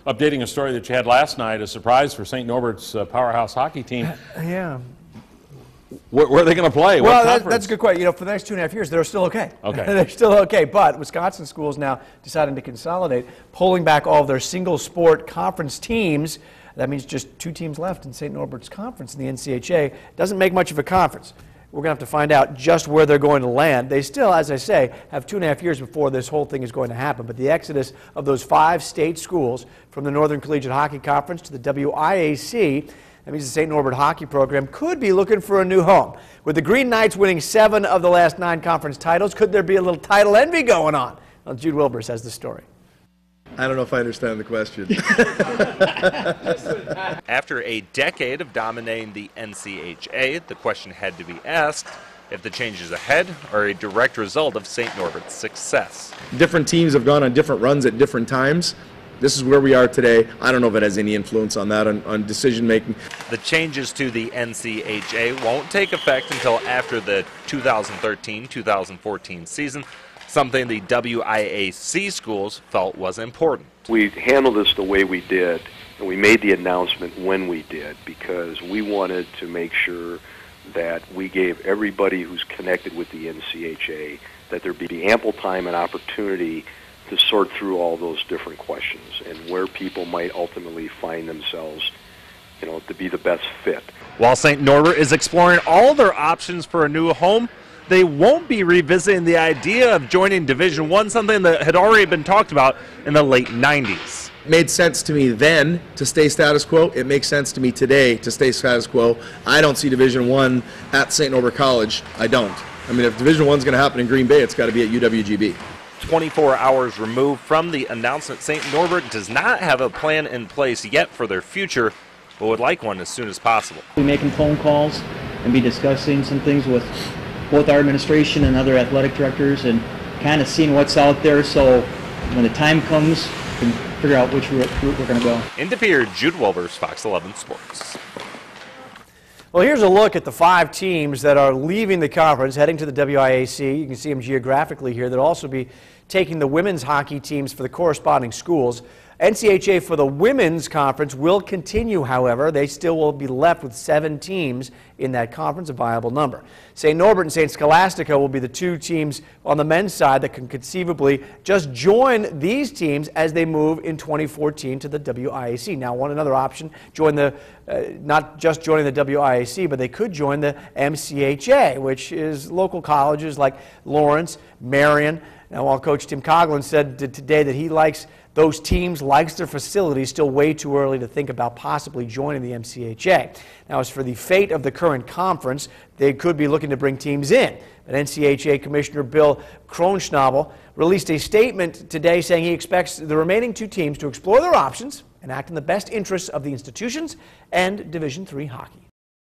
updating a story that you had last night, a surprise for St. Norbert's powerhouse hockey team. Yeah. Where are they going to play? Well, that's a good question. You know, for the next 2.5 years, they're still okay. Okay. They're still okay. But Wisconsin schools now deciding to consolidate, pulling back all of their single sport conference teams. That means just 2 teams left in St. Norbert's conference in the NCHA. Doesn't make much of a conference. We're going to have to find out just where they're going to land. They still, as I say, have 2.5 years before this whole thing is going to happen. But the exodus of those 5 state schools from the Northern Collegiate Hockey Conference to the WIAC, that means the St. Norbert hockey program could be looking for a new home. With the Green Knights winning 7 of the last 9 conference titles, could there be a little title envy going on? Well, Jude Wilbers has the story. I don't know if I understand the question. After a decade of dominating the NCHA, the question had to be asked if the changes ahead are a direct result of St. Norbert's success. Different teams have gone on different runs at different times. This is where we are today. I don't know if it has any influence on that, on decision making. The changes to the NCHA won't take effect until after the 2013-2014 season, something the WIAC schools felt was important. We handled this the way we did, and we made the announcement when we did, because we wanted to make sure that we gave everybody who's connected with the NCHA that there'd be ample time and opportunity to sort through all those different questions and where people might ultimately find themselves, you know, to be the best fit. While St. Norbert is exploring all their options for a new home, they won't be revisiting the idea of joining Division I, something that had already been talked about in the late 90s. It made sense to me then to stay status quo. It makes sense to me today to stay status quo. I don't see Division I at St. Norbert College. I don't. I mean, if Division I is going to happen in Green Bay, it's got to be at UWGB. 24 hours removed from the announcement, St. Norbert does not have a plan in place yet for their future, but would like one as soon as possible. We're making phone calls and be discussing some things with both our administration and other athletic directors and kind of seeing what's out there, so when the time comes, we can figure out which route we're going to go. In De Pere, Jude Wilbers, Fox 11 Sports. Well, here's a look at the 5 teams that are leaving the conference, heading to the WIAC. You can see them geographically here. They'll also be taking the women's hockey teams for the corresponding schools. NCHA for the women's conference will continue, however. They still will be left with 7 teams in that conference, a viable number. St. Norbert and St. Scholastica will be the 2 teams on the men's side that can conceivably just join these teams as they move in 2014 to the WIAC. Now, another option, join the not just joining the WIAC, but they could join the NCHA, which is local colleges like Lawrence, Marion. Now, while Coach Tim Coughlin said today that he likes those teams, likes their facilities, still way too early to think about possibly joining the NCHA. Now, as for the fate of the current conference, they could be looking to bring teams in. But NCHA Commissioner Bill Kronschnabel released a statement today saying he expects the remaining 2 teams to explore their options and act in the best interests of the institutions and Division III hockey.